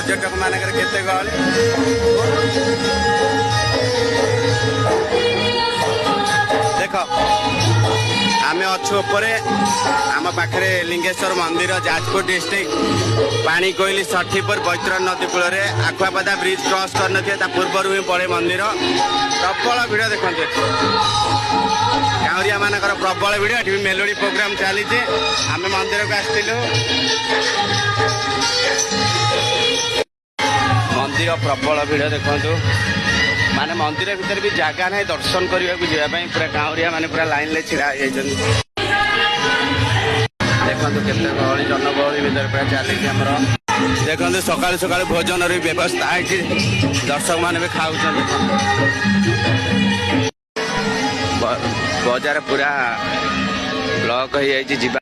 पर्यटक मानक केते गहली देख आमे अच्छु उपरे आम पाखे लिंगेश्वर मंदिर जाजपुर डिस्ट्रिक्ट पानी कोइली षठीपुर बैतरण नदी कूल आखुआपदा ब्रिज क्रॉस कर पूर्वर ही पड़े मंदिर प्रबल भिड़ देखते काउरिया मानकर प्रबल भिड़ ये मेलोडी प्रोग्राम चली आम मंदिर को आसलु मंदिर प्रबल भिड़ देखु माने मंदिर भीतर भी जगह ना दर्शन करने को जावाई पूरा काउरिया माने पूरा लाइन ले छिड़ा देखते केते गहली जनगहली भीतर पूरा चली देखते सका सका भोजन व्यवस्था है दर्शक मैंने भी खाऊ बाजार पूरा ब्लॉक हो जाए।